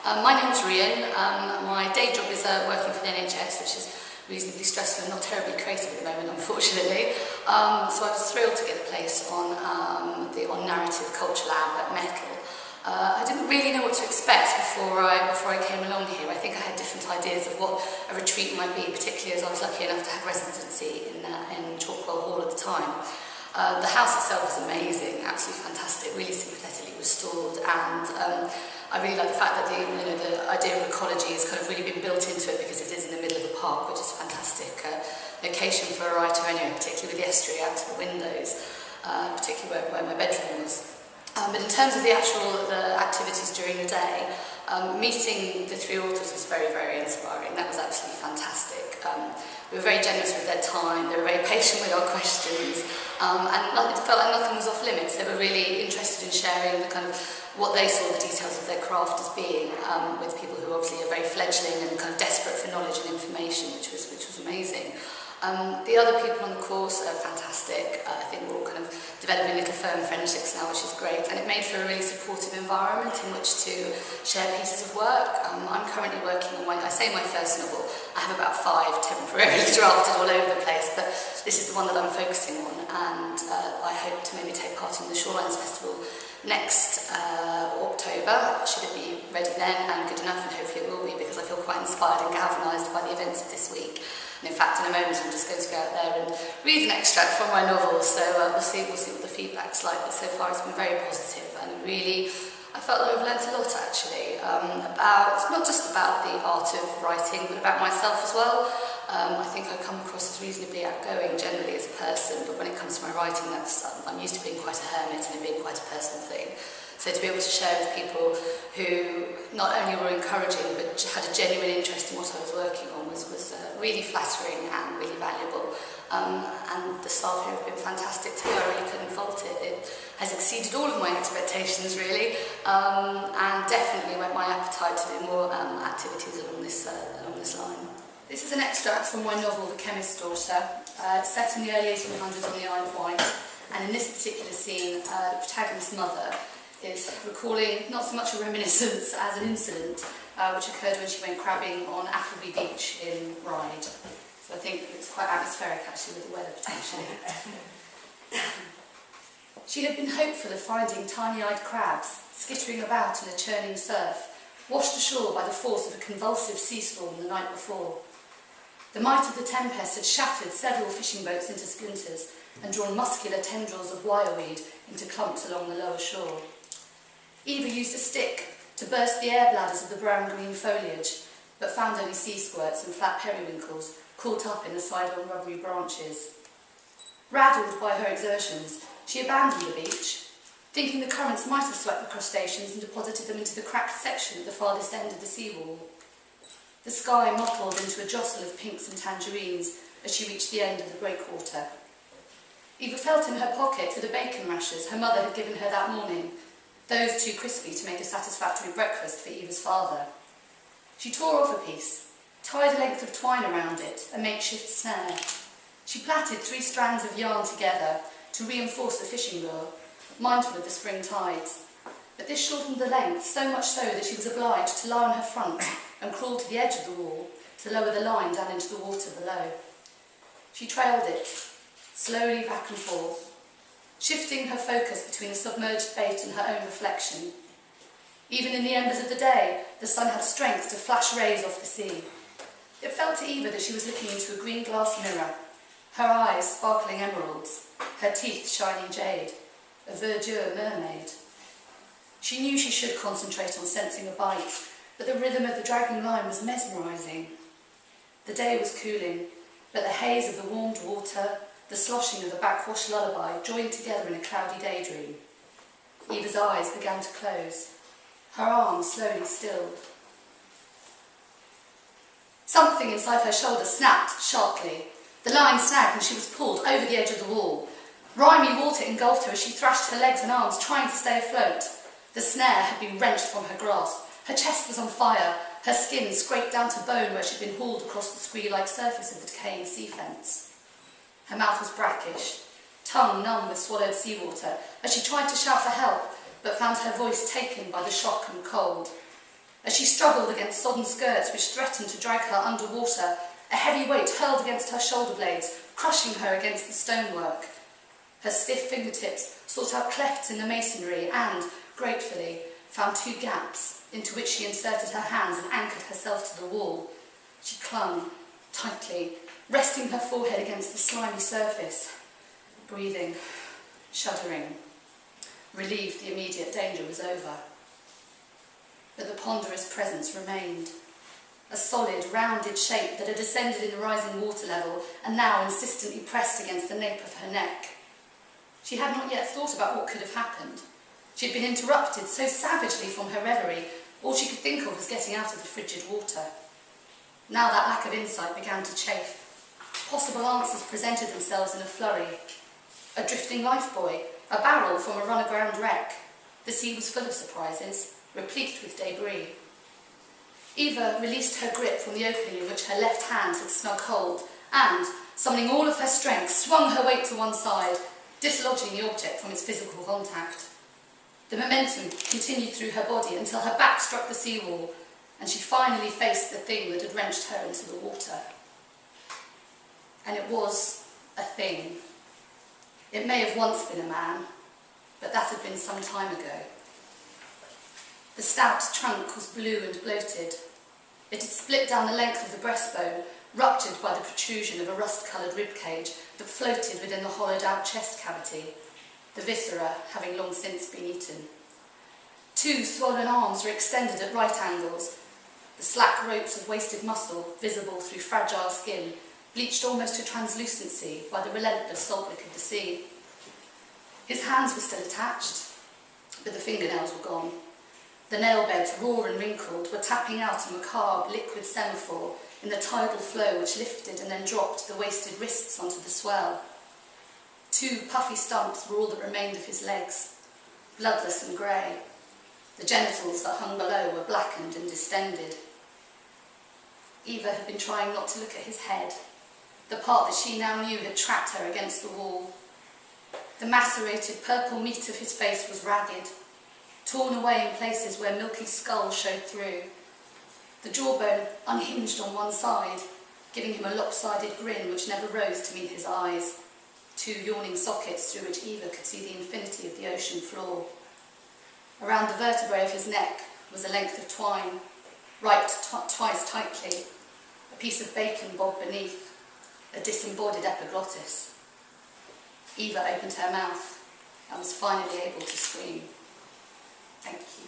My name's Rhian. My day job is working for the NHS, which is reasonably stressful and not terribly creative at the moment, unfortunately. So I was thrilled to get a place on the Narrative Culture Lab at Metal. I didn't really know what to expect before I came along here. I think I had different ideas of what a retreat might be, particularly as I was lucky enough to have residency in Chalkwell Hall at the time. The house itself is amazing, absolutely fantastic, really sympathetically restored, and I really like the fact that the idea of ecology has kind of really been built into it because it is in the middle of the park, which is a fantastic location for a writer anyway, particularly with the estuary out to the windows, particularly where my bedroom was. But in terms of the activities during the day, meeting the three authors was very, very inspiring. That was absolutely fantastic. They were very generous with their time, they were very patient with our questions, and it felt like nothing was off limits. They were really interested in sharing the kind of what they saw the details of their craft as being, with people who obviously are very fledgling and kind of desperate for knowledge and information, which was amazing. The other people on the course are fantastic. I think we're all kind of developing little firm friendships now, which is great, and it made for a really supportive environment in which to share pieces of work. I'm currently working on my first novel. I have about 5 temporarily drafted all over the place, but this is the one that I'm focusing on, and I hope to maybe take part in the Shorelines Festival next October. Should it be ready then and good enough, and hopefully it will be, because I feel quite inspired and galvanised by the events of this week. And in fact, in a moment, I'm just going to go out there and read an extract from my novel, so we'll see what the feedback's like. But so far, it's been very positive, and really, I felt that I've learnt a lot actually, about not just about the art of writing, but about myself as well. I think I come across as reasonably outgoing generally as a person, but when it comes to my writing, I'm used to being quite a hermit and it being quite a personal thing. So to be able to share with people who not only were encouraging but had a genuine interest in what I was working on was really flattering and really valuable. And the staff here have been fantastic too. I really couldn't fault it. It has exceeded all of my expectations really, and definitely whet my appetite to do more activities along this line. This is an extract from my novel, The Chemist's Daughter. It's set in the early 1800s on the Isle of Wight, and in this particular scene, the protagonist's mother is recalling not so much a reminiscence as an incident which occurred when she went crabbing on Appleby Beach in Ryde. So I think it's quite atmospheric actually with the weather potentially. She had been hopeful of finding tiny-eyed crabs skittering about in a churning surf, washed ashore by the force of a convulsive sea storm the night before. The might of the tempest had shattered several fishing boats into splinters and drawn muscular tendrils of wireweed into clumps along the lower shore. Eva used a stick to burst the air bladders of the brown-green foliage, but found only sea squirts and flat periwinkles caught up in the sidelong rubbery branches. Rattled by her exertions, she abandoned the beach, thinking the currents might have swept the crustaceans and deposited them into the cracked section at the farthest end of the seawall. The sky mottled into a jostle of pinks and tangerines as she reached the end of the breakwater. Eva felt in her pocket for the bacon rashers her mother had given her that morning, those too crispy to make a satisfactory breakfast for Eva's father. She tore off a piece, tied a length of twine around it, a makeshift snare. She plaited 3 strands of yarn together to reinforce the fishing lure, mindful of the spring tides. But this shortened the length, so much so that she was obliged to lie on her front and crawl to the edge of the wall to lower the line down into the water below. She trailed it, slowly back and forth, shifting her focus between the submerged bait and her own reflection. Even in the embers of the day, the sun had strength to flash rays off the sea. It felt to Eva that she was looking into a green glass mirror, her eyes sparkling emeralds, her teeth shining jade, a verdure mermaid. She knew she should concentrate on sensing a bite, but the rhythm of the dragging line was mesmerising. The day was cooling, but the haze of the warmed water, the sloshing of the backwash lullaby joined together in a cloudy daydream. Eva's eyes began to close. Her arms slowly stilled. Something inside her shoulder snapped sharply. The line snagged and she was pulled over the edge of the wall. Grimy water engulfed her as she thrashed her legs and arms, trying to stay afloat. The snare had been wrenched from her grasp. Her chest was on fire, her skin scraped down to bone where she'd been hauled across the scree-like surface of the decaying sea fence. Her mouth was brackish, tongue numb with swallowed seawater, as she tried to shout for help, but found her voice taken by the shock and cold. As she struggled against sodden skirts which threatened to drag her underwater, a heavy weight hurled against her shoulder blades, crushing her against the stonework. Her stiff fingertips sought out clefts in the masonry and, gratefully, found 2 gaps into which she inserted her hands and anchored herself to the wall. She clung tightly, resting her forehead against the slimy surface, breathing, shuddering, relieved the immediate danger was over. But the ponderous presence remained, a solid, rounded shape that had ascended in the rising water level and now insistently pressed against the nape of her neck. She had not yet thought about what could have happened. She had been interrupted so savagely from her reverie, all she could think of was getting out of the frigid water. Now that lack of insight began to chafe. Possible answers presented themselves in a flurry. A drifting lifebuoy, a barrel from a run-aground wreck. The sea was full of surprises, replete with debris. Eva released her grip from the opening in which her left hand had snug hold and, summoning all of her strength, swung her weight to one side, dislodging the object from its physical contact. The momentum continued through her body until her back struck the seawall and she finally faced the thing that had wrenched her into the water. And it was a thing. It may have once been a man, but that had been some time ago. The stout trunk was blue and bloated. It had split down the length of the breastbone, ruptured by the protrusion of a rust-coloured ribcage that floated within the hollowed-out chest cavity, the viscera having long since been eaten. 2 swollen arms were extended at right angles, the slack ropes of wasted muscle visible through fragile skin, bleached almost to translucency by the relentless salt lick of the sea. His hands were still attached, but the fingernails were gone. The nail beds, raw and wrinkled, were tapping out a macabre liquid semaphore in the tidal flow which lifted and then dropped the wasted wrists onto the swell. 2 puffy stumps were all that remained of his legs, bloodless and grey. The genitals that hung below were blackened and distended. Eva had been trying not to look at his head, the part that she now knew had trapped her against the wall. The macerated purple meat of his face was ragged, torn away in places where milky skull showed through. The jawbone unhinged on one side, giving him a lopsided grin which never rose to meet his eyes, 2 yawning sockets through which Eva could see the infinity of the ocean floor. Around the vertebrae of his neck was a length of twine, wiped twice tightly, a piece of bacon bobbed beneath, a disembodied epiglottis. Eva opened her mouth and was finally able to scream. Thank you.